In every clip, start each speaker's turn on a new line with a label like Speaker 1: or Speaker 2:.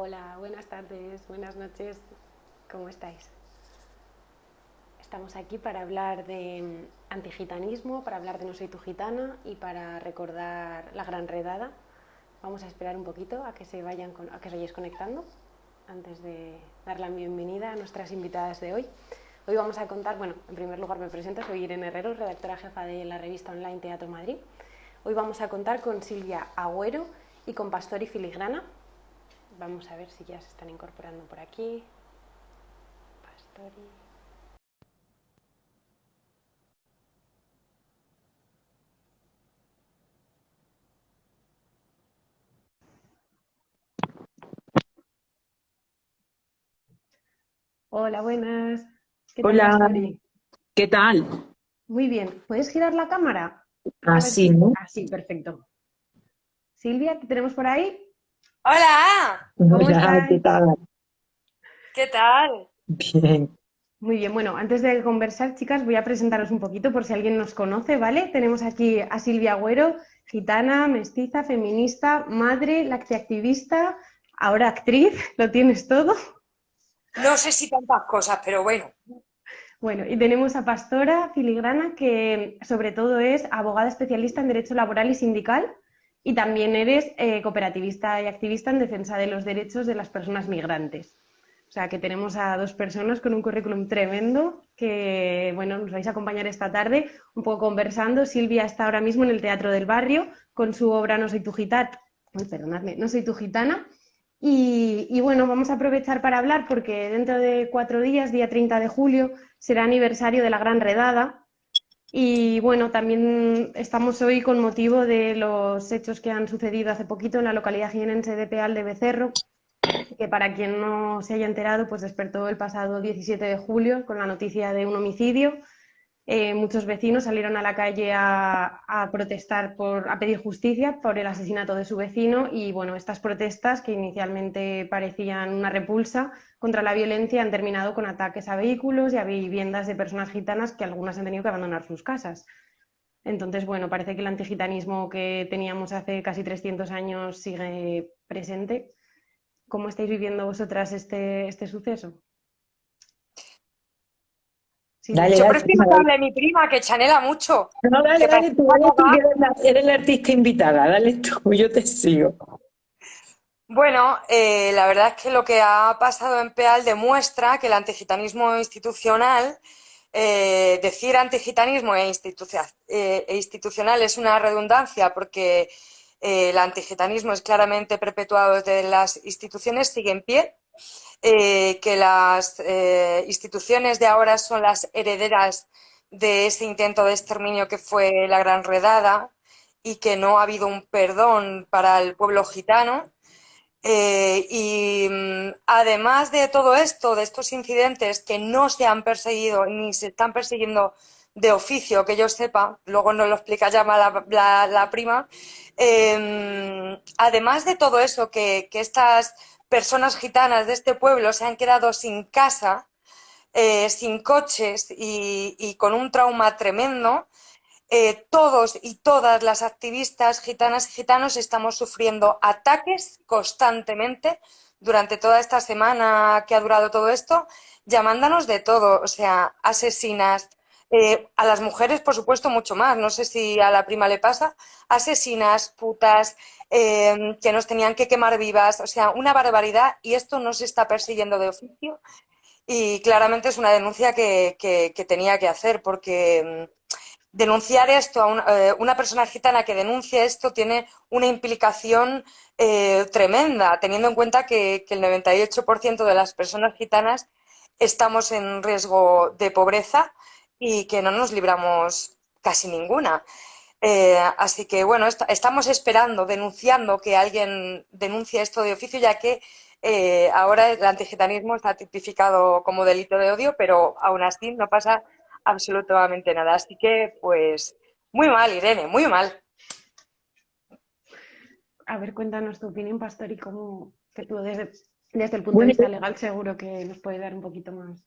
Speaker 1: Hola, buenas tardes, buenas noches, ¿cómo estáis? Estamos aquí para hablar de antigitanismo, para hablar de No soy tu gitana y para recordar la gran redada. Vamos a esperar un poquito a que a que se vayáis conectando antes de dar la bienvenida a nuestras invitadas de hoy. Hoy vamos a contar, bueno, en primer lugar me presento, soy Irene Herrero, redactora jefa de la revista online Teatro Madrid. Hoy vamos a contar con Silvia Agüero y con Pastori Filigrana. Vamos a ver si ya se están incorporando por aquí. Pastori. Hola, buenas. ¿Qué tal,
Speaker 2: Hola,
Speaker 1: Pastori?
Speaker 2: ¿qué tal?
Speaker 1: Muy bien. ¿Puedes girar la cámara? A ver
Speaker 2: Así,
Speaker 1: si...
Speaker 2: ¿no?
Speaker 1: Así, perfecto. Silvia, ¿te tenemos por ahí?
Speaker 3: Hola,
Speaker 1: ¿Cómo
Speaker 2: Hola, ¿qué
Speaker 1: estáis?
Speaker 2: tal?
Speaker 3: ¿qué tal?
Speaker 2: Bien.
Speaker 1: Muy bien, bueno, antes de conversar, chicas, voy a presentaros un poquito por si alguien nos conoce, ¿vale? Tenemos aquí a Silvia Agüero, gitana, mestiza, feminista, madre, lactiactivista, ahora actriz, lo tienes todo.
Speaker 3: No sé si tantas cosas, pero bueno.
Speaker 1: Bueno, y tenemos a Pastora Filigrana, que sobre todo es abogada especialista en derecho laboral y sindical, y también eres cooperativista y activista en defensa de los derechos de las personas migrantes. O sea, que tenemos a dos personas con un currículum tremendo que, bueno, nos vais a acompañar esta tarde un poco conversando. Silvia está ahora mismo en el Teatro del Barrio con su obra No soy tu gitana, perdonadme, No soy tu gitana, bueno, vamos a aprovechar para hablar porque dentro de 4 días, día 30 de julio, será aniversario de la Gran Redada. Y bueno, también estamos hoy con motivo de los hechos que han sucedido hace poquito en la localidad jienense de Peal de Becerro, que para quien no se haya enterado, pues despertó el pasado 17 de julio con la noticia de un homicidio. Muchos vecinos salieron a la calle a protestar, a pedir justicia por el asesinato de su vecino y bueno, estas protestas que inicialmente parecían una repulsa contra la violencia han terminado con ataques a vehículos y a viviendas de personas gitanas que algunas han tenido que abandonar sus casas. Entonces, bueno, parece que el antigitanismo que teníamos hace casi 300 años sigue presente. ¿Cómo estáis viviendo vosotras este suceso? Silvia.
Speaker 2: Dale,
Speaker 3: Yo
Speaker 2: dale,
Speaker 3: prefiero que
Speaker 2: dale.
Speaker 3: hable mi prima, que chanela mucho,
Speaker 2: No, dale,
Speaker 3: que parece
Speaker 2: dale tú,
Speaker 3: una
Speaker 2: dale tú, que
Speaker 3: abogada.
Speaker 2: eres la artista invitada, dale tú, yo te sigo.
Speaker 3: Bueno, la verdad es que lo que ha pasado en Peal demuestra que el antigitanismo institucional, decir antigitanismo e institucional es una redundancia porque el antigitanismo es claramente perpetuado desde las instituciones, sigue en pie, que las instituciones de ahora son las herederas de ese intento de exterminio que fue la Gran Redada y que no ha habido un perdón para el pueblo gitano. Además de todo esto, de estos incidentes que no se han perseguido ni se están persiguiendo de oficio, que yo sepa, luego nos lo explica ya la prima, además de todo eso, que estas personas gitanas de este pueblo se han quedado sin casa, sin coches y con un trauma tremendo, todos y todas las activistas gitanas y gitanos estamos sufriendo ataques constantemente durante toda esta semana que ha durado todo esto, llamándonos de todo, o sea, asesinas, a las mujeres, por supuesto, mucho más, no sé si a la prima le pasa, asesinas, putas, que nos tenían que quemar vivas, o sea, una barbaridad y esto no se está persiguiendo de oficio y claramente es una denuncia que tenía que hacer porque denunciar esto a una persona gitana que denuncie esto tiene una implicación tremenda, teniendo en cuenta que el 98% de las personas gitanas estamos en riesgo de pobreza y que no nos libramos casi ninguna. Así que bueno, estamos esperando, denunciando que alguien denuncie esto de oficio, ya que ahora el antigitanismo está tipificado como delito de odio, pero aún así no pasa absolutamente nada. Así que, pues, muy mal, Irene, muy mal.
Speaker 1: A ver, cuéntanos tu opinión, Pastor, y cómo, que tú desde el punto de
Speaker 2: Bueno,
Speaker 1: vista legal seguro que nos puede dar un poquito más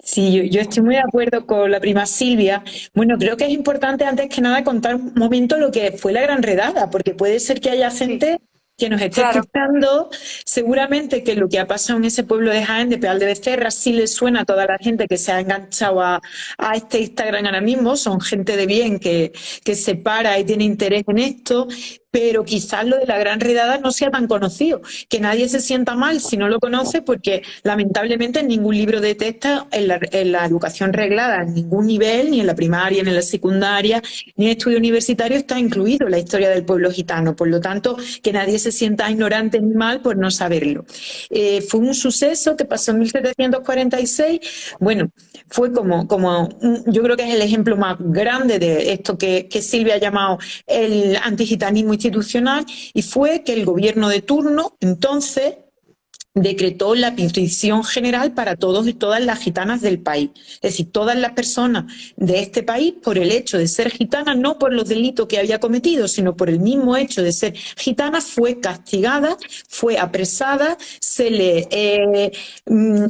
Speaker 2: sí, yo
Speaker 1: de
Speaker 2: estoy muy de
Speaker 1: contexto.
Speaker 2: acuerdo con la prima Silvia. Bueno, creo que es importante antes que nada contar un momento lo que fue la Gran Redada, porque puede ser que haya gente
Speaker 1: Sí,
Speaker 2: que nos esté
Speaker 3: Claro.
Speaker 2: escuchando, seguramente que lo que ha pasado en ese pueblo de Jaén, de Peal de Becerra, sí le suena a toda la gente que se ha enganchado a este Instagram ahora mismo. Son gente de bien que se para y tiene interés en esto, pero quizás lo de la Gran Redada no sea tan conocido, que nadie se sienta mal si no lo conoce, porque lamentablemente en ningún libro de texto, en la educación reglada, en ningún nivel, ni en la primaria, ni en la secundaria, ni en estudio universitario, está incluido la historia del pueblo gitano. Por lo tanto, que nadie se sienta ignorante ni mal por no saberlo. Fue un suceso que pasó en 1746. Bueno, fue yo creo que es el ejemplo más grande de esto que Silvia ha llamado el antigitanismo institucional, y fue que el gobierno de turno entonces decretó la prisión general para todos y todas las gitanas del país. Es decir, todas las personas de este país, por el hecho de ser gitanas, no por los delitos que había cometido, sino por el mismo hecho de ser gitana, fue castigada, fue apresada, se le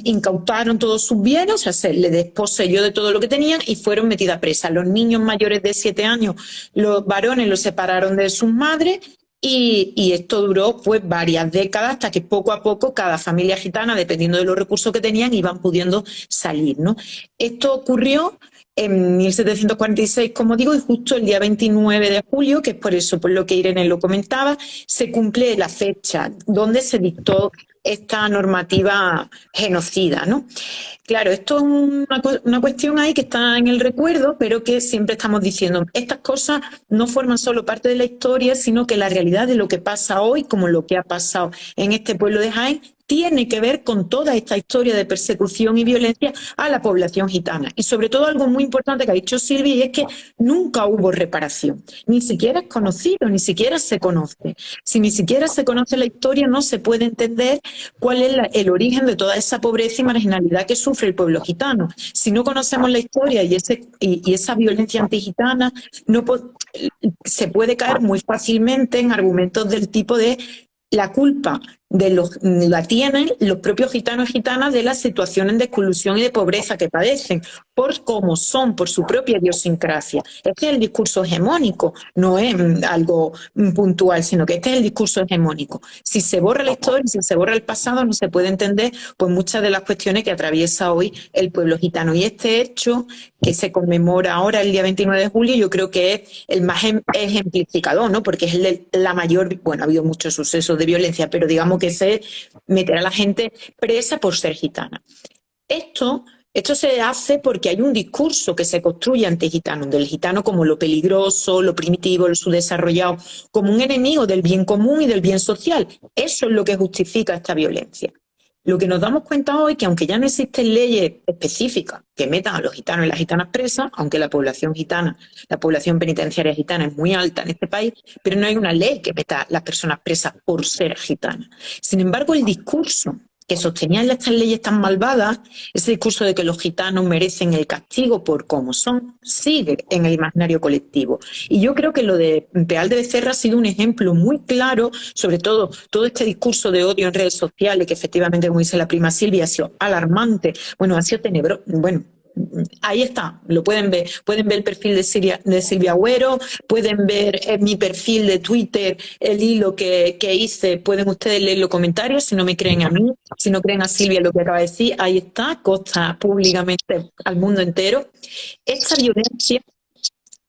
Speaker 2: incautaron todos sus bienes, o sea, se le desposeyó de todo lo que tenían y fueron metidas presas. Los niños mayores de 7 años, los varones los separaron de sus madres. Y esto duró pues varias décadas, hasta que poco a poco cada familia gitana, dependiendo de los recursos que tenían, iban pudiendo salir, ¿no? Esto ocurrió en 1746, como digo, y justo el día 29 de julio, que es por eso, por lo que Irene lo comentaba, se cumple la fecha donde se dictó esta normativa genocida, ¿no? Claro, esto es una cuestión ahí que está en el recuerdo, pero que siempre estamos diciendo, estas cosas no forman solo parte de la historia, sino que la realidad de lo que pasa hoy, como lo que ha pasado en este pueblo de Jaén, tiene que ver con toda esta historia de persecución y violencia a la población gitana. Y sobre todo algo muy importante que ha dicho Silvia, y es que nunca hubo reparación. Ni siquiera es conocido, ni siquiera se conoce. Si ni siquiera se conoce la historia, no se puede entender cuál es el origen de toda esa pobreza y marginalidad que sufre el pueblo gitano. Si no conocemos la historia y esa violencia antigitana, se puede caer muy fácilmente en argumentos del tipo de la culpa la tienen los propios gitanos y gitanas de las situaciones de exclusión y de pobreza que padecen, por cómo son, por su propia idiosincrasia. Este es el discurso hegemónico, no es algo puntual, sino que este es el discurso hegemónico. Si se borra la historia, si se borra el pasado, no se puede entender pues muchas de las cuestiones que atraviesa hoy el pueblo gitano. Y este hecho que se conmemora ahora el día 29 de julio, yo creo que es el más ejemplificador, ¿no? Porque es la mayor, bueno, ha habido muchos sucesos de violencia, pero digamos que se meter a la gente presa por ser gitana. Esto se hace porque hay un discurso que se construye antigitano, del gitano como lo peligroso, lo primitivo, lo subdesarrollado, como un enemigo del bien común y del bien social. Eso es lo que justifica esta violencia. Lo que nos damos cuenta hoy es que aunque ya no existen leyes específicas que metan a los gitanos y las gitanas presas, aunque la población gitana, la población penitenciaria gitana es muy alta en este país, pero no hay una ley que meta a las personas presas por ser gitanas. Sin embargo, el discurso que sostenían estas leyes tan malvadas, ese discurso de que los gitanos merecen el castigo por cómo son, sigue en el imaginario colectivo. Y yo creo que lo de Peal de Becerra ha sido un ejemplo muy claro, sobre todo este discurso de odio en redes sociales, que efectivamente, como dice la prima Silvia, ha sido alarmante, bueno, ha sido tenebroso, bueno, ahí está, lo pueden ver el perfil de Silvia Agüero, pueden ver mi perfil de Twitter, el hilo que hice, pueden ustedes leer los comentarios, si no me creen a mí, si no creen a Silvia lo que acaba de decir, ahí está, consta públicamente al mundo entero. Esta violencia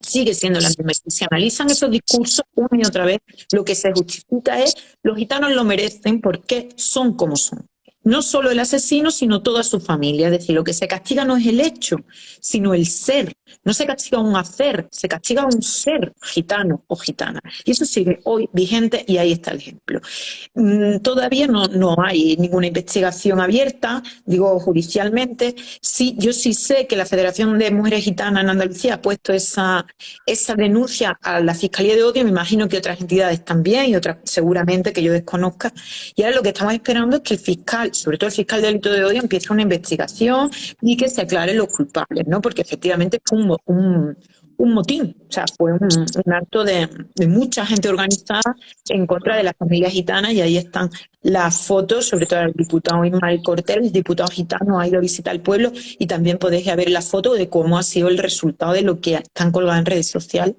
Speaker 2: sigue siendo la misma. Si se analizan esos discursos una y otra vez, lo que se justifica es los gitanos lo merecen porque son como son. No solo el asesino, sino toda su familia. Es decir, lo que se castiga no es el hecho, sino el ser. No se castiga un hacer, se castiga un ser gitano o gitana. Y eso sigue hoy vigente y ahí está el ejemplo. Todavía no hay ninguna investigación abierta, digo judicialmente. Sí, yo sí sé que la Federación de Mujeres Gitanas en Andalucía ha puesto esa denuncia a la Fiscalía de Odio, me imagino que otras entidades también y otras seguramente que yo desconozca. Y ahora lo que estamos esperando es que el fiscal, sobre todo el fiscal de delito de odio, empiece una investigación y que se aclaren los culpables, ¿no? Porque efectivamente fue un motín, o sea, fue un acto de mucha gente organizada en contra de las familias gitanas, y ahí están las fotos, sobre todo el diputado Ismael Cortés, el diputado gitano ha ido a visitar el pueblo, y también podéis ver la foto de cómo ha sido el resultado de lo que están colgadas en redes sociales,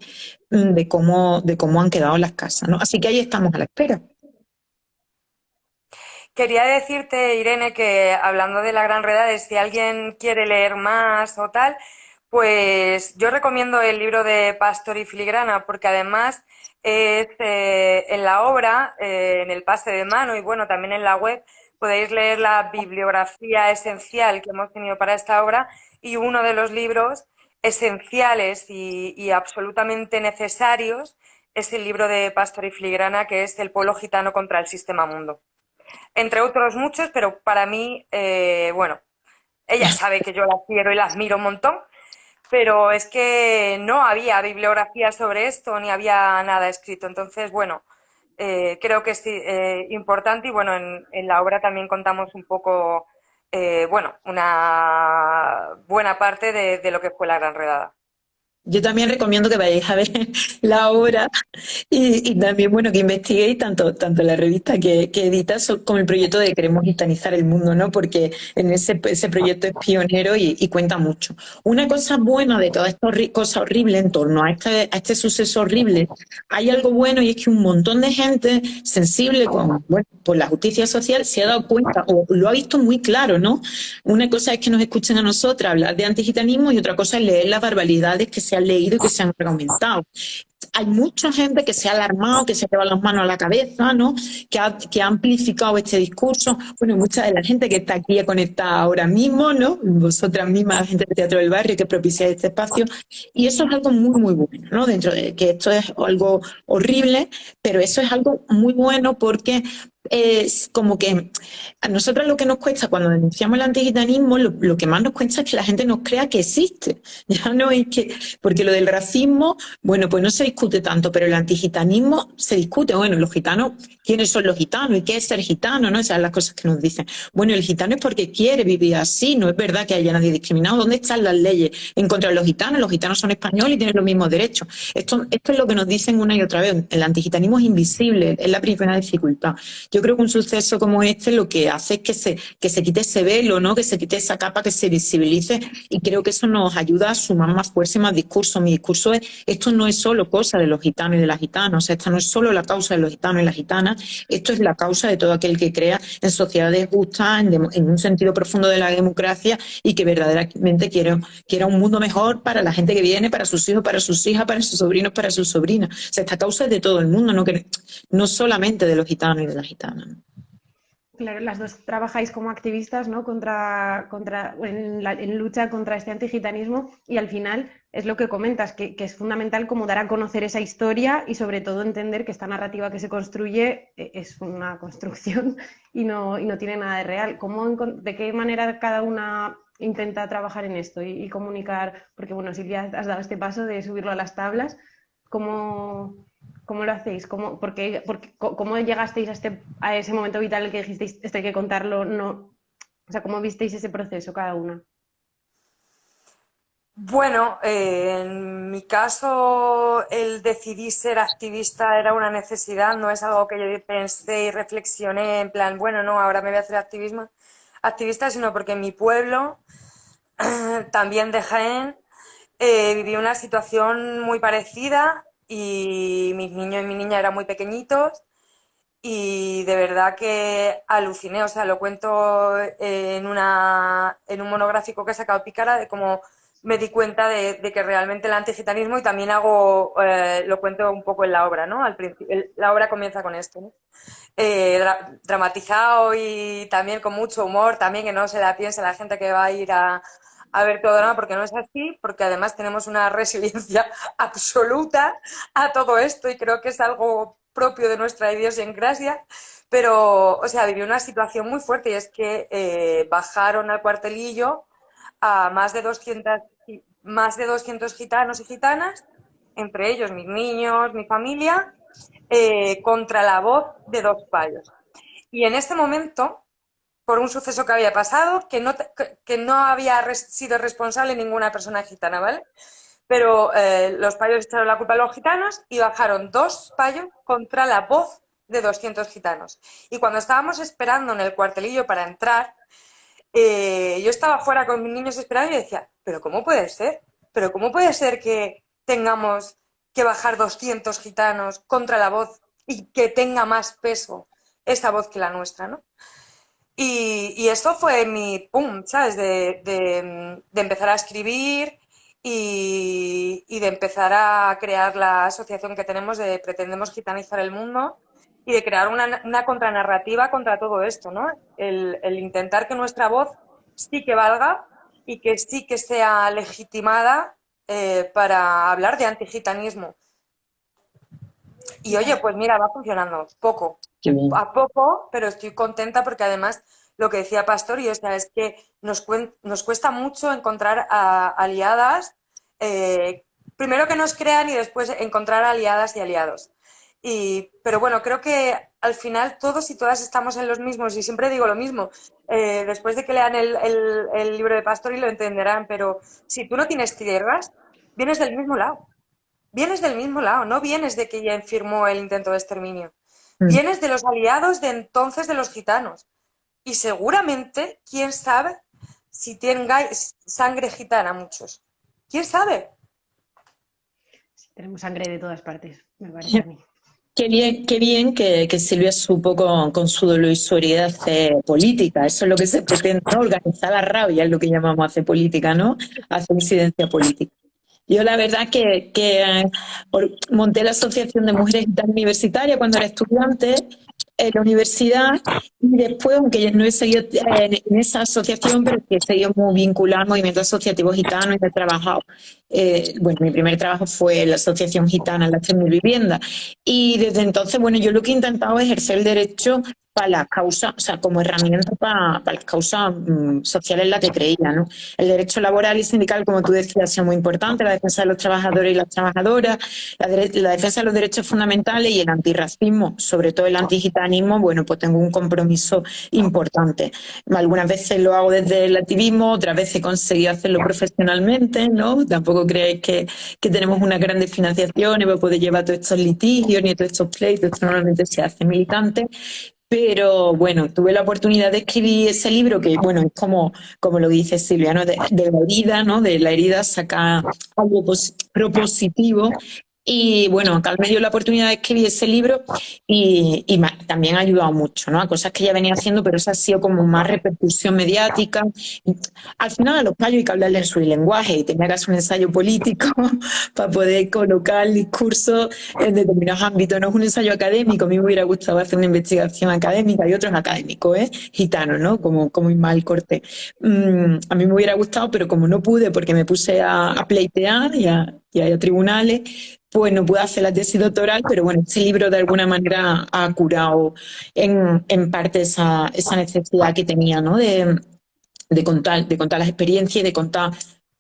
Speaker 2: de cómo han quedado las casas, ¿no? Así que ahí estamos a la espera.
Speaker 3: quería decirte, Irene, que hablando de la Gran Redade, si alguien quiere leer más o tal, pues yo recomiendo el libro de Pastor y Filigrana, porque además es en la obra, en el pase de mano y bueno, también en la web, podéis leer la bibliografía esencial que hemos tenido para esta obra y uno de los libros esenciales y absolutamente necesarios es el libro de Pastor y Filigrana, que es El pueblo gitano contra el sistema mundo. Entre otros muchos, pero para mí, bueno, ella sabe que yo las quiero y las miro un montón, pero es que no había bibliografía sobre esto ni había nada escrito. Entonces, bueno, creo que es importante y bueno, en la obra también contamos un poco, bueno, una buena parte de lo que fue la Gran Redada.
Speaker 2: Yo también recomiendo que vayáis a ver la obra y también, bueno, que investiguéis tanto la revista que editas como el proyecto de Queremos Gitanizar el Mundo, ¿no? Porque en ese proyecto es pionero y cuenta mucho. Una cosa buena de todas estas cosas horribles en torno a este suceso horrible, hay algo bueno y es que un montón de gente sensible bueno, por la justicia social se ha dado cuenta o lo ha visto muy claro, ¿no? Una cosa es que nos escuchen a nosotras hablar de antigitanismo y otra cosa es leer las barbaridades que se han leído y que se han argumentado. Hay mucha gente que se ha alarmado, que se lleva las manos a la cabeza, ¿no? Que ha amplificado este discurso. Bueno, y mucha de la gente que está aquí conectada ahora mismo, ¿no? Vosotras mismas, la gente del Teatro del Barrio, que propiciáis este espacio. Y eso es algo muy, muy bueno, ¿no? Dentro de que esto es algo horrible, pero eso es algo muy bueno porque es como que a nosotros lo que nos cuesta cuando denunciamos el antigitanismo, lo que más nos cuesta es que la gente nos crea que existe. Ya no es que, porque lo del racismo, bueno, pues no se discute tanto, pero el antigitanismo se discute. Bueno, los gitanos, ¿quiénes son los gitanos? ¿Y qué es ser gitano? ¿No? Esas son las cosas que nos dicen. Bueno, el gitano es porque quiere vivir así, no es verdad que haya nadie discriminado. ¿Dónde están las leyes en contra de los gitanos? Los gitanos son españoles y tienen los mismos derechos. Esto es lo que nos dicen una y otra vez. El antigitanismo es invisible, es la primera dificultad. Yo creo que un suceso como este lo que hace es que se quite ese velo, ¿no? Que se quite esa capa, que se visibilice y creo que eso nos ayuda a sumar más fuerza y más discurso. Mi discurso es, esto no es solo cosa de los gitanos y de las gitanas, o sea, esta no es solo la causa de los gitanos y las gitanas, esto es la causa de todo aquel que crea en sociedades justas, en un sentido profundo de la democracia y que verdaderamente quiera un mundo mejor para la gente que viene, para sus hijos, para sus hijas, para sus sobrinos, para sus sobrinas. O sea, esta causa es de todo el mundo, no solamente de los gitanos y de las gitanas.
Speaker 1: Claro, las dos trabajáis como activistas, ¿no? En lucha contra este antigitanismo y al final es lo que comentas, que es fundamental como dar a conocer esa historia y sobre todo entender que esta narrativa que se construye es una construcción y no tiene nada de real. ¿De qué manera cada una intenta trabajar en esto y comunicar? Porque bueno, Silvia, has dado este paso de subirlo a las tablas. ¿Cómo lo hacéis? ¿Cómo llegasteis a ese momento vital en el que dijisteis esto hay que contarlo? No, o sea, ¿cómo visteis ese proceso cada una?
Speaker 3: Bueno, en mi caso el decidir ser activista era una necesidad, no es algo que yo pensé y reflexioné en plan, bueno, no, ahora me voy a hacer activista, sino porque en mi pueblo, también de Jaén, viví una situación muy parecida y mis niños y mi niña eran muy pequeñitos y de verdad que aluciné, o sea, lo cuento en un monográfico que he sacado Pícara de cómo me di cuenta de que realmente el antigitanismo y también lo cuento un poco en la obra, ¿no? Al principio, la obra comienza con esto, ¿no? Dramatizado y también con mucho humor, también que no se la piense la gente que va a ir a ver todo drama, porque no es así, porque además tenemos una resiliencia absoluta a todo esto y creo que es algo propio de nuestra idiosincrasia, pero, o sea, viví una situación muy fuerte y es que bajaron al cuartelillo a más de 200 gitanos y gitanas, entre ellos mis niños, mi familia, contra la voz de dos payos. Y en este momento, por un suceso que había pasado, que no había sido responsable ninguna persona gitana, ¿vale? Pero los payos echaron la culpa a los gitanos y bajaron dos payos contra la voz de 200 gitanos. Y cuando estábamos esperando en el cuartelillo para entrar, yo estaba fuera con mis niños esperando y decía, ¿pero cómo puede ser? ¿Pero cómo puede ser que tengamos que bajar 200 gitanos contra la voz y que tenga más peso esa voz que la nuestra, ¿no? Y eso fue mi pum, ¿sabes? De empezar a escribir y de empezar a crear la asociación que tenemos de Pretendemos Gitanizar el Mundo y de crear una contranarrativa contra todo esto, ¿no? El intentar que nuestra voz sí que valga y que sí que sea legitimada para hablar de antigitanismo. Y oye, pues mira, va funcionando, poco,
Speaker 2: Qué bien.
Speaker 3: a poco, pero estoy contenta porque además lo que decía Pastori, o sea, es que nos cuesta mucho encontrar aliadas, primero que nos crean y después encontrar aliadas y aliados. Pero bueno, creo que al final todos y todas estamos en los mismos y siempre digo lo mismo. Después de que lean el libro de Pastori lo entenderán, pero si tú no tienes tierras, vienes del mismo lado. Vienes del mismo lado, no vienes de quien firmó el intento de exterminio.
Speaker 2: Mm.
Speaker 3: Vienes de los aliados de entonces de los gitanos. Y seguramente, quién sabe si tengáis sangre gitana muchos. ¿Quién sabe?
Speaker 1: Sí, tenemos sangre de todas partes, me parece a mí.
Speaker 2: Qué bien que Silvia supo con su dolor y su herida hacer política. Eso es lo que se pretende, ¿no? Organizar la rabia, es lo que llamamos hacer política, ¿no? Hacer incidencia política. Yo la verdad que monté la Asociación de Mujeres Gitanas Universitarias cuando era estudiante en la universidad y después, aunque yo no he seguido en esa asociación, pero que he seguido muy vinculada al movimiento asociativo gitano y he trabajado. Bueno, mi primer trabajo fue en la Asociación Gitana en las 3.000 viviendas y desde entonces, bueno, yo lo que he intentado es ejercer el derecho para las causas, o sea, como herramienta para las causas sociales en las que creía, ¿no? El derecho laboral y sindical, como tú decías, ha sido muy importante, la defensa de los trabajadores y las trabajadoras, la defensa de los derechos fundamentales y el antirracismo, sobre todo el antigitanismo, bueno, pues tengo un compromiso importante. Algunas veces lo hago desde el activismo, otras veces he conseguido hacerlo profesionalmente, ¿no? Tampoco creéis que tenemos unas grandes financiaciones para poder llevar todos estos litigios ni todos estos pleitos, esto normalmente se hace militante. Pero bueno, tuve la oportunidad de escribir ese libro que, bueno, es como lo dice Silvia, ¿no? De la herida, ¿no? De la herida sacar algo propositivo. Y bueno, Cal me dio la oportunidad de escribir ese libro y también ha ayudado mucho, ¿no? A cosas que ya venía haciendo, pero eso ha sido como más repercusión mediática. Al final a los payos hay que hablarle en su lenguaje y tenía que hacer un ensayo político para poder colocar el discurso en determinados ámbitos. No es un ensayo académico, a mí me hubiera gustado hacer una investigación académica y otros académicos, gitanos, ¿no? Como Ismael Cortés. A mí me hubiera gustado, pero como no pude porque me puse a pleitear y a tribunales, pues no pude hacer la tesis doctoral, pero bueno, este libro de alguna manera ha curado en parte esa necesidad que tenía, ¿no? De contar las experiencias y de contar,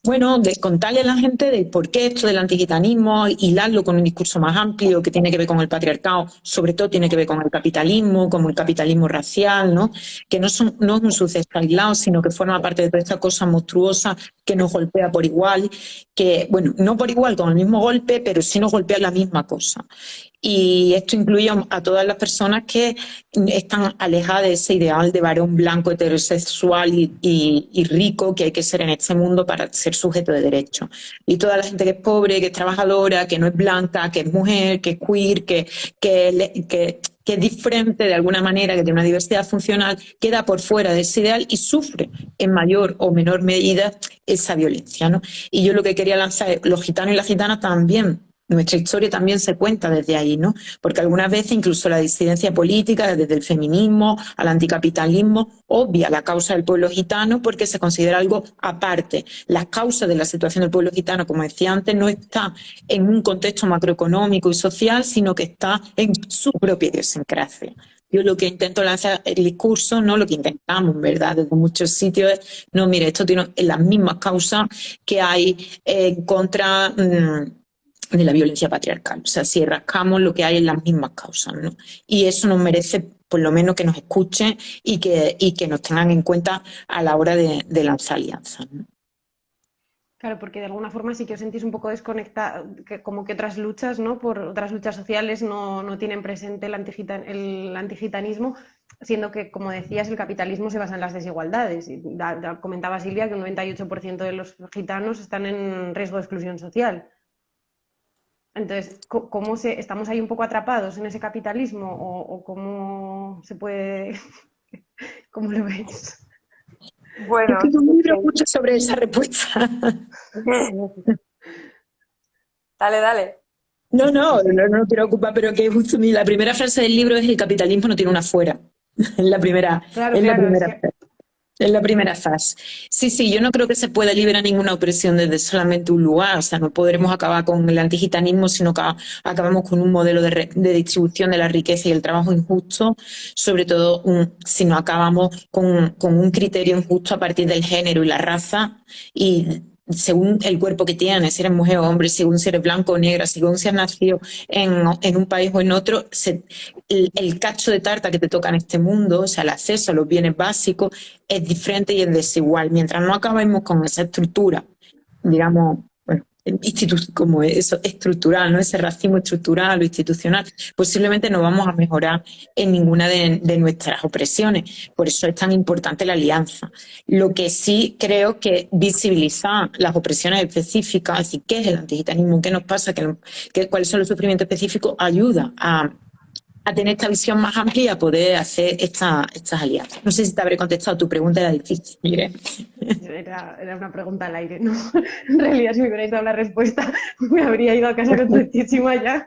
Speaker 2: bueno, de contarle a la gente de por qué esto del antigitanismo, hilarlo con un discurso más amplio que tiene que ver con el patriarcado, sobre todo tiene que ver con el capitalismo, como el capitalismo racial, ¿no? Que no es un suceso aislado, sino que forma parte de toda esta cosa monstruosa que nos golpea por igual, que, bueno, no por igual con el mismo golpe, pero sí nos golpea la misma cosa. Y esto incluye a todas las personas que están alejadas de ese ideal de varón blanco, heterosexual y rico que hay que ser en este mundo para ser sujeto de derecho. Y toda la gente que es pobre, que es trabajadora, que no es blanca, que es mujer, que es queer, que es diferente de alguna manera, que tiene una diversidad funcional, queda por fuera de ese ideal y sufre en mayor o menor medida esa violencia, ¿no? Y yo lo que quería lanzar es, los gitanos y las gitanas también, nuestra historia también se cuenta desde ahí, ¿no? Porque algunas veces incluso la disidencia política, desde el feminismo al anticapitalismo, obvia la causa del pueblo gitano porque se considera algo aparte. Las causas de la situación del pueblo gitano, como decía antes, no está en un contexto macroeconómico y social, sino que está en su propia idiosincrasia. Yo lo que intento lanzar el discurso, no lo que intentamos, ¿verdad? Desde muchos sitios es, no, mire, esto tiene las mismas causas que hay en contra de la violencia patriarcal. O sea, si rascamos lo que hay en las mismas causas, ¿no? Y eso nos merece, por lo menos, que nos escuchen y que nos tengan en cuenta a la hora de lanzar alianzas, ¿no?
Speaker 1: Claro, porque de alguna forma sí que os sentís un poco desconectados, como que otras luchas, ¿no? Por otras luchas sociales no tienen presente el antigitanismo, siendo que, como decías, el capitalismo se basa en las desigualdades. Y comentaba Silvia que un 98% de los gitanos están en riesgo de exclusión social. Entonces, ¿estamos ahí un poco atrapados en ese capitalismo o cómo se puede ¿Cómo lo veis?
Speaker 2: Yo
Speaker 3: Bueno,
Speaker 2: escribo un libro mucho sobre esa respuesta.
Speaker 3: dale, dale.
Speaker 2: No, no, no, no me preocupa, pero que justo la primera frase del libro es: el capitalismo no tiene una fuera. Es la primera,
Speaker 1: Claro,
Speaker 2: es la
Speaker 1: claro, es
Speaker 2: primera,
Speaker 1: que
Speaker 2: es la primera fase. Sí, sí, yo no creo que se pueda liberar ninguna opresión desde solamente un lugar. O sea, no podremos acabar con el antigitanismo, sino que acabamos con un modelo de distribución de la riqueza y el trabajo injusto, sobre todo si no acabamos con un criterio injusto a partir del género y la raza y según el cuerpo que tienes, si eres mujer o hombre, según si eres blanco o negra, según si has nacido en un país o en otro, el cacho de tarta que te toca en este mundo, o sea, el acceso a los bienes básicos, es diferente y es desigual. Mientras no acabemos con esa estructura, digamos, bueno, como eso estructural, ¿no? Ese racismo estructural o institucional, posiblemente no vamos a mejorar en ninguna de nuestras opresiones. Por eso es tan importante la alianza. Lo que sí creo que visibilizar las opresiones específicas, es decir, qué es el antigitanismo, qué nos pasa, cuáles son los sufrimientos específicos, ayuda a tener esta visión más amplia y a poder hacer estas alianzas. No sé si te habré contestado tu pregunta, era difícil, Irene.
Speaker 1: era una pregunta al aire, ¿no? En realidad, si me hubierais dado la respuesta, me habría ido a casa contentísima ya.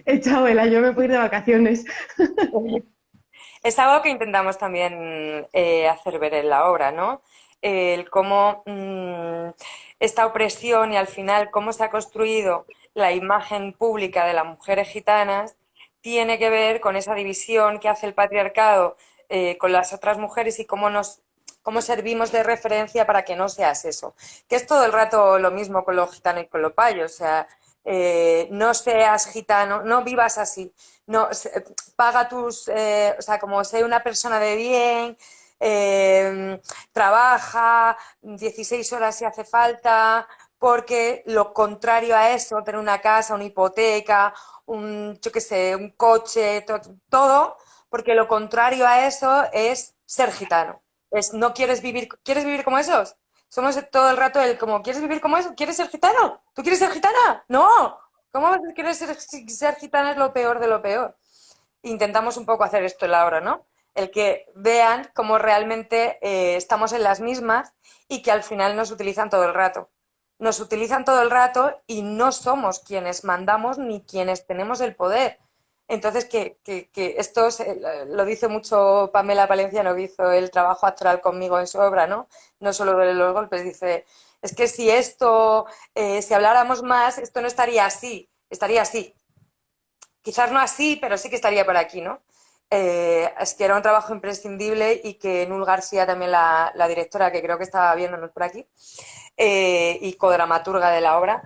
Speaker 1: Hecha abuela, yo me puedo ir de vacaciones.
Speaker 3: Es algo que intentamos también hacer ver en la obra, ¿no? El cómo esta opresión y al final cómo se ha construido la imagen pública de las mujeres gitanas tiene que ver con esa división que hace el patriarcado con las otras mujeres y cómo servimos de referencia para que no seas eso. Que es todo el rato lo mismo con los gitanos y con los payos, o sea, no seas gitano, no vivas así, no, paga o sea, como sé una persona de bien, trabaja 16 horas si hace falta, porque lo contrario a eso, tener una casa, una hipoteca, yo qué sé, un coche, todo, porque lo contrario a eso es ser gitano. No ¿quieres vivir como esos? Somos todo el rato como, ¿quieres vivir como eso? ¿Quieres ser gitano? ¿Tú quieres ser gitana? No. ¿Cómo vas a querer ser gitana? Es lo peor de lo peor. Intentamos un poco hacer esto en la obra, ¿no? El que vean cómo realmente estamos en las mismas y que al final nos utilizan todo el rato. Nos utilizan todo el rato y no somos quienes mandamos ni quienes tenemos el poder. Entonces, que esto lo dice mucho Pamela Palenciano, que hizo el trabajo actoral conmigo en su obra, ¿no? No solo de los golpes, dice, es que si si habláramos más, esto no estaría así, estaría así. Quizás no así, pero sí que estaría por aquí, ¿no? Es que era un trabajo imprescindible y que Nul García, también la directora, que creo que estaba viéndonos por aquí, y codramaturga de la obra,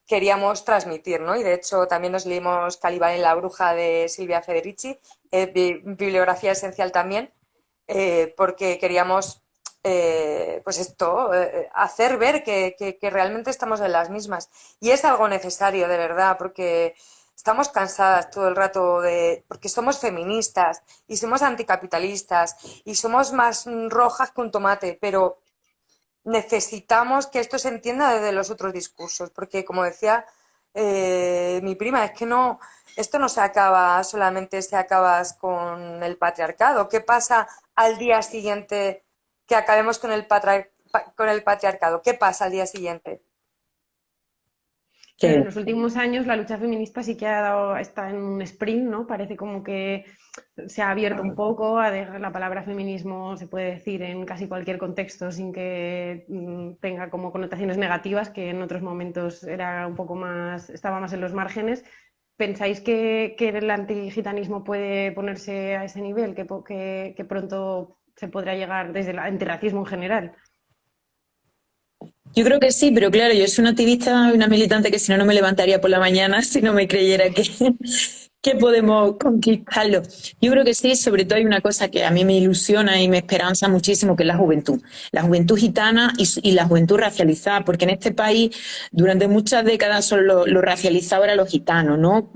Speaker 3: queríamos transmitir, ¿no? Y de hecho también nos leímos Calibán y la bruja de Silvia Federici, bibliografía esencial también, porque queríamos, pues esto, hacer ver que realmente estamos en las mismas. Y es algo necesario, de verdad, porque estamos cansadas todo el rato porque somos feministas y somos anticapitalistas y somos más rojas que un tomate, pero necesitamos que esto se entienda desde los otros discursos, porque como decía mi prima, es que no, esto no se acaba solamente si acabas con el patriarcado. ¿Qué pasa al día siguiente que acabemos con con el patriarcado? ¿Qué pasa al día siguiente?
Speaker 1: Pero en
Speaker 2: Que
Speaker 1: los últimos años la lucha feminista sí que está en un sprint, ¿no? Parece como que se ha abierto un poco, la palabra feminismo se puede decir en casi cualquier contexto sin que tenga como connotaciones negativas, que en otros momentos era un poco más, estaba más en los márgenes. ¿Pensáis que el antigitanismo puede ponerse a ese nivel, que pronto se podrá llegar desde el antirracismo en general?
Speaker 2: yo creo que sí, pero claro, yo soy una activista y una militante que si no, no me levantaría por la mañana si no me creyera que podemos conquistarlo. Yo creo que sí, sobre todo hay una cosa que a mí me ilusiona y me esperanza muchísimo, que es la juventud gitana y la juventud racializada, porque en este país durante muchas décadas solo lo racializado era los gitanos, ¿no?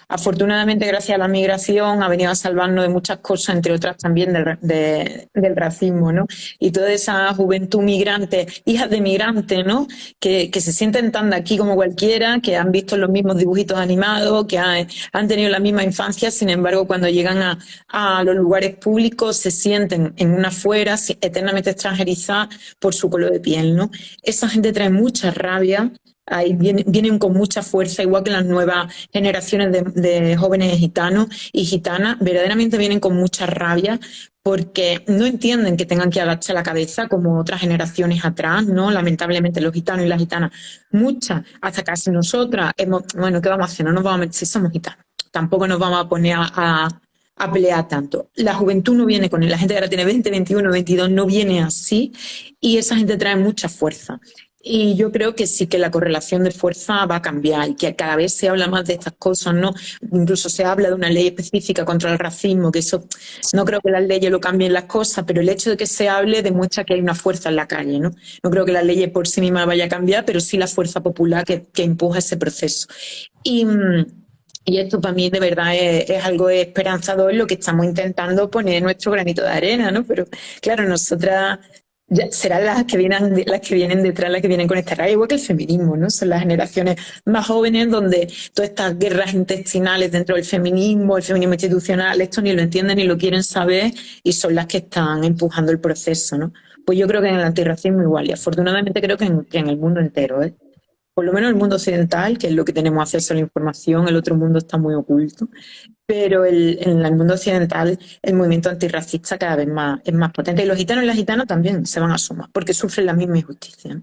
Speaker 2: Afortunadamente, gracias a la migración, ha venido a salvarnos de muchas cosas, entre otras también del racismo, ¿no? Y toda esa juventud migrante, hijas de migrantes, ¿no? Que se sienten tan de aquí como cualquiera, que han visto los mismos dibujitos animados, que han tenido la misma infancia, sin embargo, cuando llegan a los lugares públicos se sienten en una fuera, eternamente extranjerizadas por su color de piel, ¿no? Esa gente trae mucha rabia, ahí vienen con mucha fuerza, igual que las nuevas generaciones de jóvenes gitanos y gitanas, verdaderamente vienen con mucha rabia porque no entienden que tengan que agachar la cabeza como otras generaciones atrás, ¿no? Lamentablemente los gitanos y las gitanas, muchas, hasta casi nosotras, bueno, ¿qué vamos a hacer? No nos vamos a meter, si somos gitanos, tampoco nos vamos a poner a pelear tanto. La juventud no viene con él, la gente que ahora tiene 20, 21, 22 no viene así y esa gente trae mucha fuerza. Y yo creo que sí que la correlación de fuerza va a cambiar y que cada vez se habla más de estas cosas, ¿no? Incluso se habla de una ley específica contra el racismo, que eso no creo que las leyes lo cambien las cosas, pero el hecho de que se hable demuestra que hay una fuerza en la calle, ¿no? No creo que las leyes por sí mismas vaya a cambiar, pero sí la fuerza popular que empuja ese proceso. Y esto para mí de verdad es algo esperanzador, lo que estamos intentando poner nuestro granito de arena, ¿no? Pero claro, nosotras serán las que vienen detrás, las que vienen con esta rabia, igual que el feminismo, ¿no? Son las generaciones más jóvenes donde todas estas guerras intestinales dentro del feminismo, el feminismo institucional, esto ni lo entienden ni lo quieren saber y son las que están empujando el proceso, ¿no? Pues yo creo que en el antirracismo igual y afortunadamente creo que en el mundo entero, ¿eh? Por lo menos el mundo occidental, que es lo que tenemos acceso a la información, el otro mundo está muy oculto, pero en el mundo occidental el movimiento antirracista cada vez es más potente y los gitanos y las gitanas también se van a sumar porque sufren la misma injusticia, ¿no?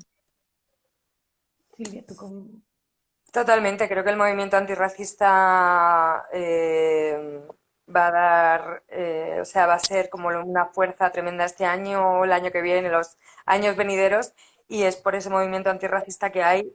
Speaker 1: Silvia, ¿tú cómo?
Speaker 3: Totalmente, creo que el movimiento antirracista va a dar, o sea, va a ser como una fuerza tremenda este año, el año que viene, los años venideros, y es por ese movimiento antirracista que hay,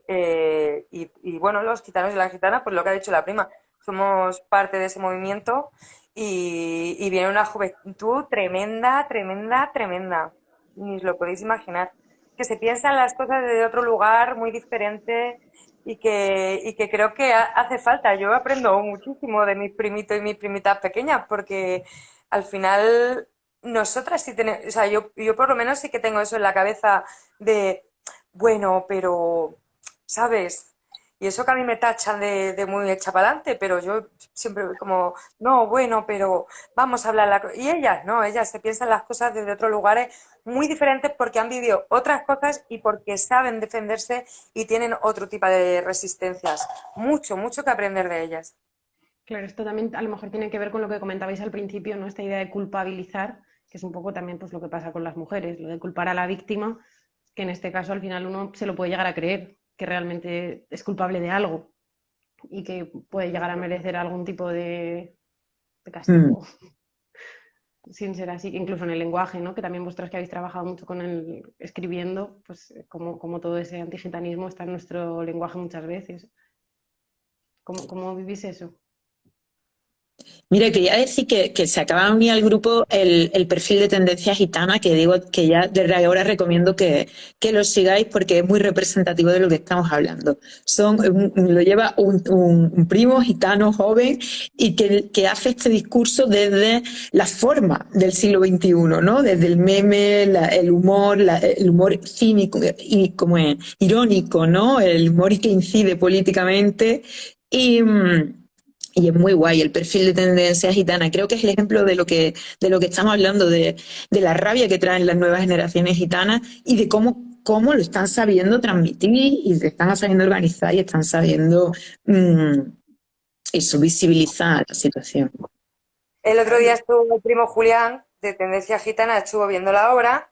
Speaker 3: y bueno, los gitanos y las gitanas, pues lo que ha dicho la prima, somos parte de ese movimiento y viene una juventud tremenda, tremenda, tremenda, ni os lo podéis imaginar, que se piensan las cosas desde otro lugar muy diferente y que creo que hace falta. Yo aprendo muchísimo de mis primitos y mis primitas pequeñas porque al final nosotras sí tenemos, o sea, yo por lo menos sí que tengo eso en la cabeza de, bueno, pero, ¿sabes? Y eso que a mí me tachan de muy hecha para adelante, pero yo siempre como, no, bueno, pero vamos a hablar. Y ellas, no, ellas se piensan las cosas desde otros lugares muy diferentes porque han vivido otras cosas y porque saben defenderse y tienen otro tipo de resistencias. Mucho, mucho que aprender de ellas.
Speaker 1: Claro, esto también a lo mejor tiene que ver con lo que comentabais al principio, ¿no? Esta idea de culpabilizar, que es un poco también pues, lo que pasa con las mujeres, lo de culpar a la víctima, que en este caso al final uno se lo puede llegar a creer, que realmente es culpable de algo y que puede llegar a merecer algún tipo de
Speaker 2: Mm.
Speaker 1: castigo, sin ser así, incluso en el lenguaje, ¿no? Que también vosotras que habéis trabajado mucho con el escribiendo, pues como todo ese antigitanismo está en nuestro lenguaje muchas veces. ¿Cómo vivís eso?
Speaker 2: Mira, quería decir que se acaba de unir al grupo el perfil de Tendencia Gitana, que digo que ya desde ahora recomiendo que lo sigáis porque es muy representativo de lo que estamos hablando. Lo lleva un primo gitano joven y que hace este discurso desde la forma del siglo XXI, ¿no? Desde el meme, el humor cínico y como es irónico, ¿no? El humor que incide políticamente y es muy guay el perfil de Tendencia Gitana. Creo que es el ejemplo de lo que estamos hablando, de la rabia que traen las nuevas generaciones gitanas y de cómo lo están sabiendo transmitir y se están sabiendo organizar y están sabiendo eso, visibilizar la situación.
Speaker 3: El otro día estuvo el primo Julián, de Tendencia Gitana, estuvo viendo la obra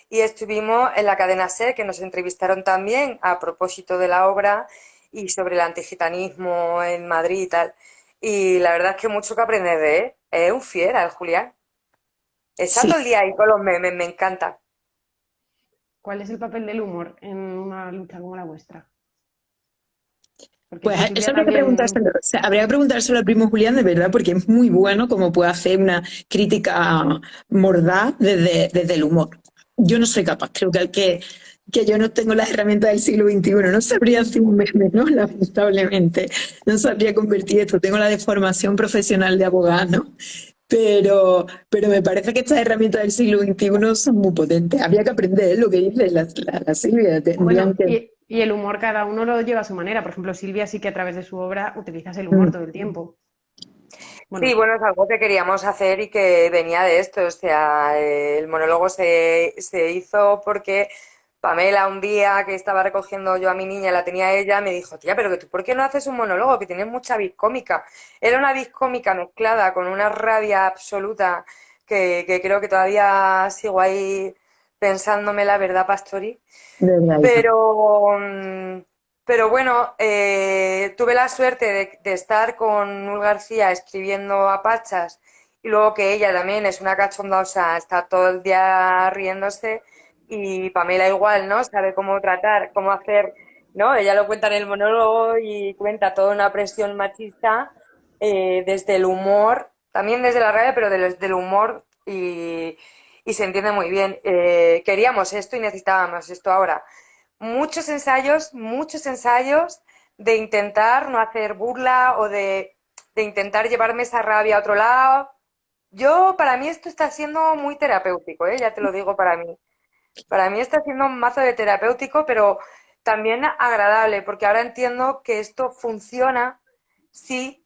Speaker 3: y estuvimos en la cadena SER, que nos entrevistaron también a propósito de la obra y sobre el antigitanismo en Madrid y tal. Y la verdad es que mucho que aprender de él. Es un fiera el Julián. Está
Speaker 2: Sí.
Speaker 3: todo el día ahí con los memes, me encanta.
Speaker 1: ¿Cuál es el papel del humor en una lucha como la vuestra? Porque
Speaker 2: Pues
Speaker 1: tú,
Speaker 2: eso
Speaker 1: Silvia,
Speaker 2: habría que
Speaker 1: también...
Speaker 2: preguntárselo, o sea, habría que preguntárselo al primo Julián, de verdad, porque es muy bueno como puede hacer una crítica mordaz desde el humor. Yo no soy capaz, creo que yo no tengo las herramientas del siglo XXI, no sabría hacer un meme, ¿no? Lamentablemente, no sabría convertir esto, tengo la deformación profesional de abogado, ¿no? Pero me parece que estas herramientas del siglo XXI son muy potentes. Había que aprender lo que dice la Silvia, tendrían
Speaker 1: Bueno,
Speaker 2: que...
Speaker 1: y el humor cada uno lo lleva a su manera. Por ejemplo, Silvia sí que a través de su obra utilizas el humor
Speaker 2: Mm.
Speaker 1: todo el tiempo. Bueno,
Speaker 3: Sí, bueno, es algo que queríamos hacer y que venía de esto. O sea, el monólogo se hizo porque Pamela un día que estaba recogiendo yo a mi niña, la tenía ella, me dijo, tía, pero que tú, ¿por qué no haces un monólogo? Que tienes mucha vis cómica. Era una vis cómica mezclada con una rabia absoluta que creo que todavía sigo ahí pensándome la verdad, Pastori.
Speaker 2: De verdad, hija.
Speaker 3: Pero, pero bueno, tuve la suerte de estar con Nul García escribiendo a Pachas y luego que ella también es una cachondosa, está todo el día riéndose y Pamela igual, ¿no? Sabe cómo tratar, cómo hacer, ¿no? Ella lo cuenta en el monólogo y cuenta toda una presión machista desde el humor, también desde la rabia, pero desde el humor y se entiende muy bien. Queríamos esto y necesitábamos esto ahora muchos ensayos de intentar no hacer burla o de intentar llevarme esa rabia a otro lado. Yo, para mí esto está siendo muy terapéutico, ¿eh? Ya te lo digo para mí. Para mí está siendo un mazo de terapéutico, pero también agradable, porque ahora entiendo que esto funciona si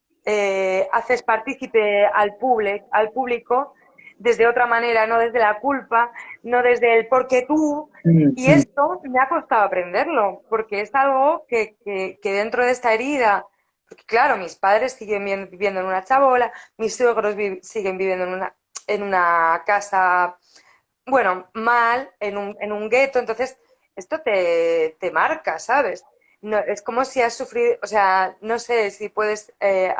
Speaker 3: haces partícipe al público desde otra manera, no desde la culpa, no desde el porque tú.
Speaker 2: Mm,
Speaker 3: Y
Speaker 2: mm.
Speaker 3: esto me ha costado aprenderlo, porque es algo que dentro de esta herida, porque claro, mis padres siguen viviendo en una chabola, mis suegros siguen viviendo en una casa bueno, mal, en un gueto, entonces esto te marca, ¿sabes? No, es como si has sufrido, o sea, no sé si puedes, eh,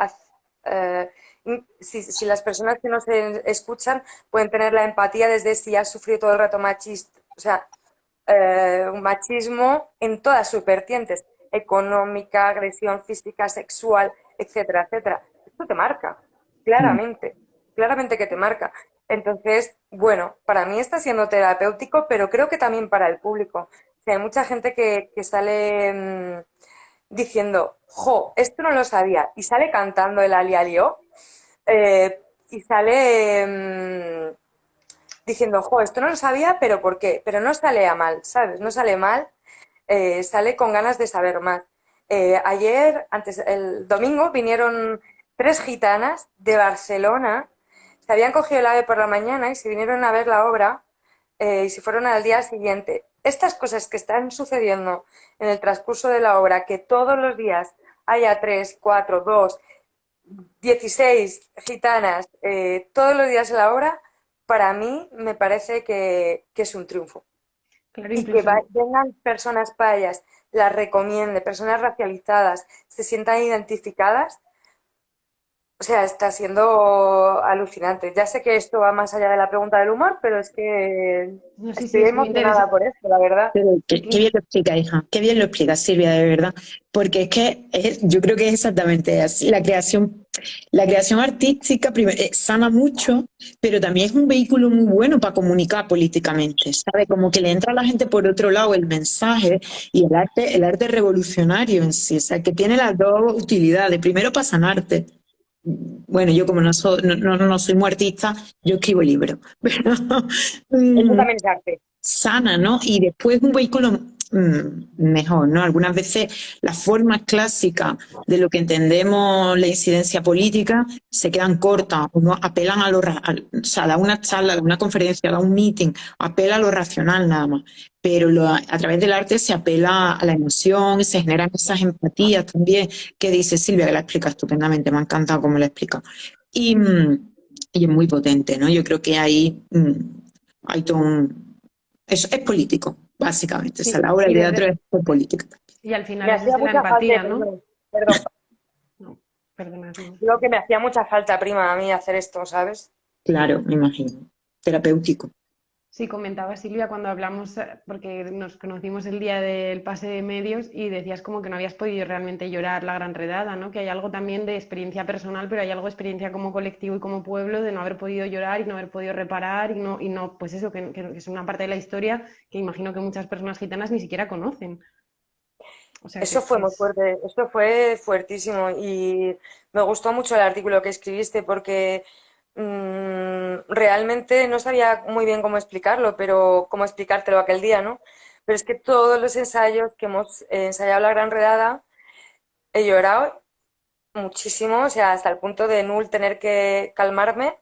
Speaker 3: si las personas que nos escuchan pueden tener la empatía desde si has sufrido todo el rato machista, o sea, un machismo en todas sus vertientes, económica, agresión física, sexual, etcétera, etcétera. Esto te marca,
Speaker 2: Mm.
Speaker 3: claramente, claramente que te marca. Entonces, bueno, para mí está siendo terapéutico, pero creo que también para el público. O sea, hay mucha gente que sale diciendo, jo, esto no lo sabía, y sale cantando el Ali Alio, y sale diciendo, jo, esto no lo sabía, pero ¿por qué? Pero no sale a mal, ¿sabes? No sale mal, sale con ganas de saber más. Ayer, antes, el domingo, vinieron 3 gitanas de Barcelona, se habían cogido el ave por la mañana y se vinieron a ver la obra y se fueron al día siguiente. Estas cosas que están sucediendo en el transcurso de la obra, que todos los días haya 3, 4, 2, 16 gitanas todos los días en la obra, para mí me parece que es un triunfo.
Speaker 1: claro,
Speaker 3: Y que
Speaker 1: incluso
Speaker 3: vengan personas payas, las recomiende, personas racializadas, se sientan identificadas, o sea, está siendo alucinante. Ya sé que esto va más allá de la pregunta del humor, pero es que
Speaker 1: no sé si
Speaker 3: estoy
Speaker 1: es muy
Speaker 3: emocionada
Speaker 1: interesante.
Speaker 3: por esto, la verdad.
Speaker 2: Pero qué
Speaker 1: Incluso,
Speaker 2: bien lo explica, hija. Qué bien lo explica, Silvia, de verdad. Porque es que yo creo que es exactamente así. La creación artística sana mucho, pero también es un vehículo muy bueno para comunicar políticamente, ¿sabe? Como que le entra a la gente por otro lado el mensaje y el arte revolucionario en sí, o sea, que tiene las dos utilidades. Primero para sanarte. Bueno, yo como no soy muy artista, yo escribo libros, pero
Speaker 3: Eso
Speaker 2: mm,
Speaker 3: también es arte.
Speaker 2: sana, ¿no? Y después un vehículo mejor, ¿no? Algunas veces las formas clásicas de lo que entendemos la incidencia política se quedan cortas, uno apelan o sea, da una charla, da una conferencia, da un meeting, apela a lo racional nada más, pero a través del arte se apela a la emoción, se generan esas empatías también, que dice Silvia, que la explica estupendamente, me ha encantado cómo la explica. Y, y es muy potente, ¿no? Yo creo que ahí hay todo es político, básicamente. O sea,
Speaker 1: sí,
Speaker 2: la obra de
Speaker 1: y
Speaker 2: teatro
Speaker 1: desde,
Speaker 2: es política.
Speaker 1: y al
Speaker 3: Me
Speaker 1: final es
Speaker 3: hacía
Speaker 1: desde la
Speaker 3: mucha falta,
Speaker 1: empatía, ¿no?
Speaker 3: perdón, perdón,
Speaker 1: No, perdona, dime.
Speaker 3: digo que me hacía mucha falta, prima, a mí hacer esto, ¿sabes?
Speaker 2: Claro, me imagino. Terapéutico.
Speaker 1: Sí, comentaba Silvia cuando hablamos, porque nos conocimos el día del pase de medios y decías como que no habías podido realmente llorar la gran redada, ¿no? Que hay algo también de experiencia personal, pero hay algo de experiencia como colectivo y como pueblo de no haber podido llorar y no haber podido reparar y no pues eso, que es una parte de la historia que imagino que muchas personas gitanas ni siquiera conocen. O sea
Speaker 3: Eso fue
Speaker 1: que
Speaker 3: muy
Speaker 1: es...
Speaker 3: fuerte, eso fue fuertísimo y me gustó mucho el artículo que escribiste porque realmente no sabía muy bien cómo explicarlo, pero cómo explicártelo aquel día, ¿no? Pero es que todos los ensayos que hemos ensayado la gran redada he llorado muchísimo, o sea, hasta el punto de Nul tener que calmarme,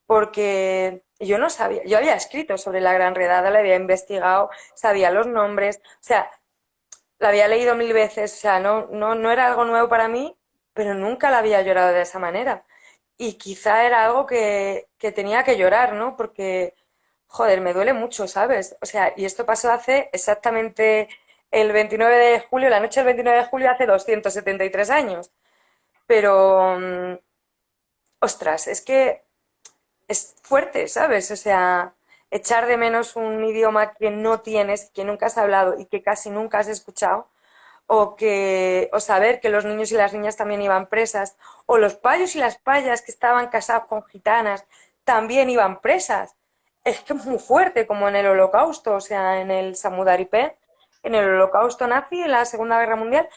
Speaker 3: porque yo no sabía, yo había escrito sobre la Gran Redada, la había investigado, sabía los nombres, o sea, la había leído 1000 veces, o sea, no era algo nuevo para mí, pero nunca la había llorado de esa manera. Y quizá era algo que tenía que llorar, ¿no? Porque, joder, me duele mucho, ¿sabes? O sea, y esto pasó hace exactamente el 29 de julio, la noche del 29 de julio, hace 273 años. Pero, ostras, es que es fuerte, ¿sabes? O sea, echar de menos un idioma que no tienes, que nunca has hablado y que casi nunca has escuchado, o saber que los niños y las niñas también iban presas, o los payos y las payas que estaban casados con gitanas también iban presas. Es que es muy fuerte, como en el Holocausto, o sea, en el Samudaripen, en el Holocausto nazi, en la Segunda Guerra Mundial,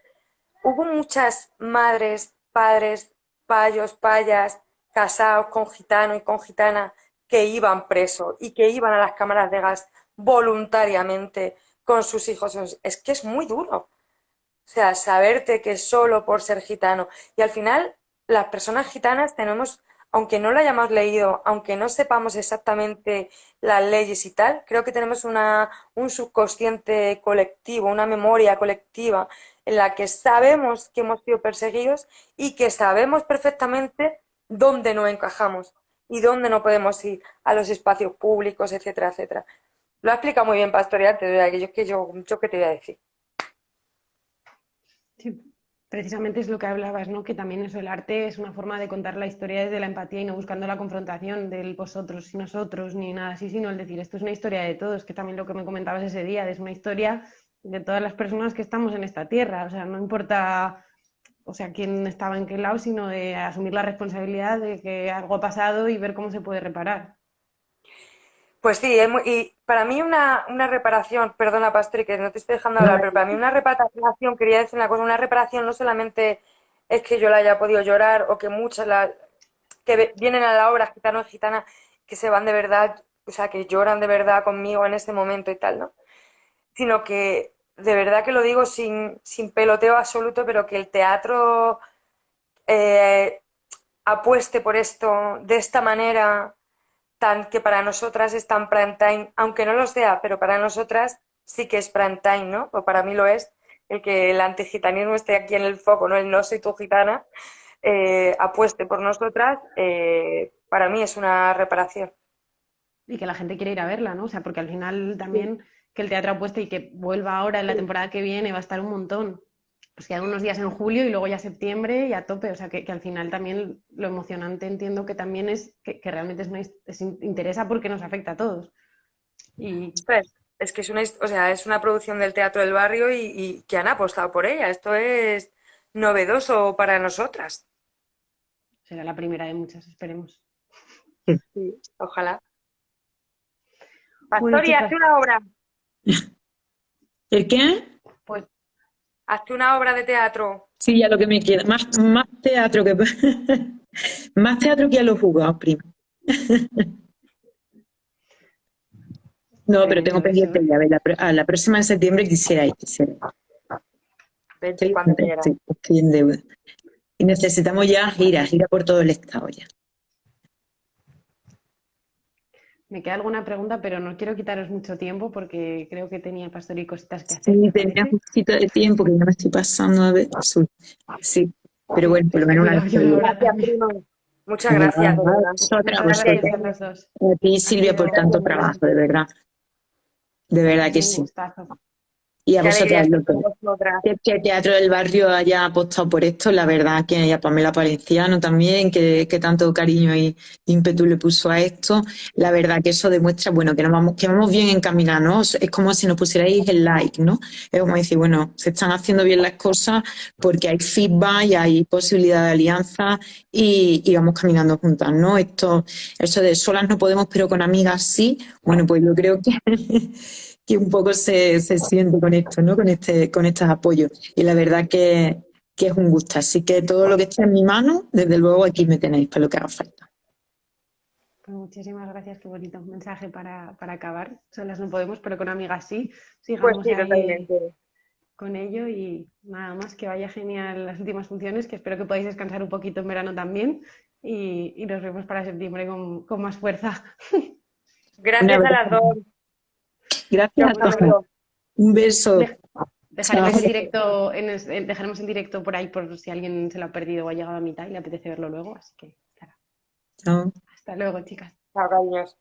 Speaker 3: hubo muchas madres, padres, payos, payas, casados con gitano y con gitana que iban presos y que iban a las cámaras de gas voluntariamente con sus hijos. Es que es muy duro. O sea, saberte que solo por ser gitano. Y al final, las personas gitanas tenemos, aunque no lo hayamos leído, aunque no sepamos exactamente las leyes y tal, creo que tenemos un subconsciente colectivo, una memoria colectiva en la que sabemos que hemos sido perseguidos y que sabemos perfectamente dónde no encajamos y dónde no podemos ir a los espacios públicos, etcétera, etcétera. Lo ha explicado muy bien Pastorial, yo qué te voy a decir.
Speaker 1: Sí, precisamente es lo que hablabas, ¿no? Que también eso, el arte es una forma de contar la historia desde la empatía y no buscando la confrontación del vosotros y nosotros ni nada así, sino el decir, esto es una historia de todos, que también lo que me comentabas ese día, es una historia de todas las personas que estamos en esta tierra, o sea, no importa, o sea, quién estaba en qué lado, sino de asumir la responsabilidad de que algo ha pasado y ver cómo se puede reparar.
Speaker 3: Pues sí, y para mí una reparación, perdona Pastri, que no te estoy dejando
Speaker 2: No,
Speaker 3: hablar, pero para mí una reparación, quería decir una cosa, una reparación no solamente es que yo la haya podido llorar o que muchas que vienen a la obra gitanos y gitanas que se van de verdad, o sea, que lloran de verdad conmigo en ese momento y tal, ¿no? Sino que de verdad que lo digo sin peloteo absoluto, pero que el teatro eh, apueste por esto de esta manera que para nosotras es tan prime time, aunque no lo sea, pero para nosotras sí que es prime time, ¿no? O para mí lo es, el que el antigitanismo esté aquí en el foco, ¿no? El no soy tu gitana, apueste por nosotras, para mí es una reparación.
Speaker 1: Y que la gente quiere ir a verla, ¿no? O sea, porque al final
Speaker 3: Sí,
Speaker 1: también que el teatro apueste y que vuelva ahora en la
Speaker 3: sí.
Speaker 1: temporada que viene va a estar un montón. Pues quedan unos días en julio y luego ya septiembre y a tope. O sea, que al final también lo emocionante entiendo que también es que realmente interesa porque nos afecta a todos. Y
Speaker 3: Pues, es que o sea, es una producción del Teatro del Barrio y que han apostado por ella. Esto es novedoso para nosotras.
Speaker 1: será la primera de muchas, esperemos.
Speaker 3: Sí, ojalá.
Speaker 1: Bueno,
Speaker 3: Pastori, hazte
Speaker 1: chicas,
Speaker 3: una obra.
Speaker 2: ¿el qué?
Speaker 1: pues
Speaker 3: Hazte una obra de teatro.
Speaker 2: Sí, ya lo que me queda. Más teatro que más teatro que ya lo he jugado, prima. No, pero tengo
Speaker 1: yo eso.
Speaker 2: pendiente ya. A ver, a la próxima de septiembre quisiera ir. Quisiera ir.
Speaker 3: Vente cuando quieras.
Speaker 2: Estoy en deuda. Y necesitamos ya gira por todo el estado ya.
Speaker 1: Me queda alguna pregunta, pero no quiero quitaros mucho tiempo porque creo que tenía Pastor y cositas que hacer,
Speaker 2: Sí,
Speaker 1: ¿te
Speaker 2: tenía
Speaker 1: parece?
Speaker 2: justito de tiempo que ya me estoy pasando a ver. Sí, pero
Speaker 1: Sí,
Speaker 2: bueno, por lo
Speaker 1: es que he
Speaker 2: menos una
Speaker 1: cuidado
Speaker 2: vez
Speaker 1: yo
Speaker 2: por
Speaker 1: la
Speaker 2: día.
Speaker 1: hora
Speaker 3: Gracias,
Speaker 1: también.
Speaker 3: prima. Muchas
Speaker 2: Nada,
Speaker 3: gracias, de verdad.
Speaker 2: vosotras,
Speaker 1: Muchas
Speaker 3: Gracias,
Speaker 1: gracias
Speaker 2: vosotras.
Speaker 1: a
Speaker 3: prima.
Speaker 1: los dos.
Speaker 2: A ti,
Speaker 1: Ha
Speaker 2: Silvia, por
Speaker 1: sido,
Speaker 2: tanto trabajo, de
Speaker 1: ha
Speaker 2: verdad que
Speaker 1: sido un
Speaker 2: sí.
Speaker 1: gustazo.
Speaker 2: Y a
Speaker 3: Qué alegría
Speaker 2: vosotras,
Speaker 3: estar
Speaker 2: loco.
Speaker 3: con vosotras.
Speaker 2: Que el Teatro del Barrio haya apostado por esto, la verdad que y a Pamela Palenciano también, que tanto cariño y ímpetu le puso a esto, la verdad que eso demuestra, bueno, que vamos bien encaminados, ¿no? Es como si nos pusierais el like, ¿no? Es como decir, bueno, se están haciendo bien las cosas porque hay feedback y hay posibilidad de alianza y vamos caminando juntas, ¿no? Eso de solas no podemos, pero con amigas sí, bueno, pues yo creo que que un poco se siente con esto, ¿no? Con estos apoyos. Y la verdad que es un gusto. Así que todo lo que esté en mi mano, desde luego aquí me tenéis para lo que haga falta.
Speaker 1: Pues muchísimas gracias, qué bonito mensaje para acabar. Solas no podemos, pero con amigas sí.
Speaker 3: Pues
Speaker 1: Sigamos
Speaker 3: sí,
Speaker 1: ahí
Speaker 3: totalmente.
Speaker 1: con ello y nada más, que vaya genial las últimas funciones, que espero que podáis descansar un poquito en verano también y nos vemos para septiembre con más fuerza.
Speaker 2: Un
Speaker 3: Gracias a
Speaker 2: abrazo.
Speaker 3: las dos.
Speaker 2: Gracias a
Speaker 3: Hasta
Speaker 2: todos.
Speaker 3: luego.
Speaker 2: Un beso.
Speaker 1: Dejaremos
Speaker 2: Chao.
Speaker 1: en directo, dejaremos en directo por ahí por si alguien se lo ha perdido o ha llegado a mitad y le apetece verlo luego, así que claro.
Speaker 2: Chao.
Speaker 1: Hasta luego, chicas.
Speaker 3: Chao, cariños.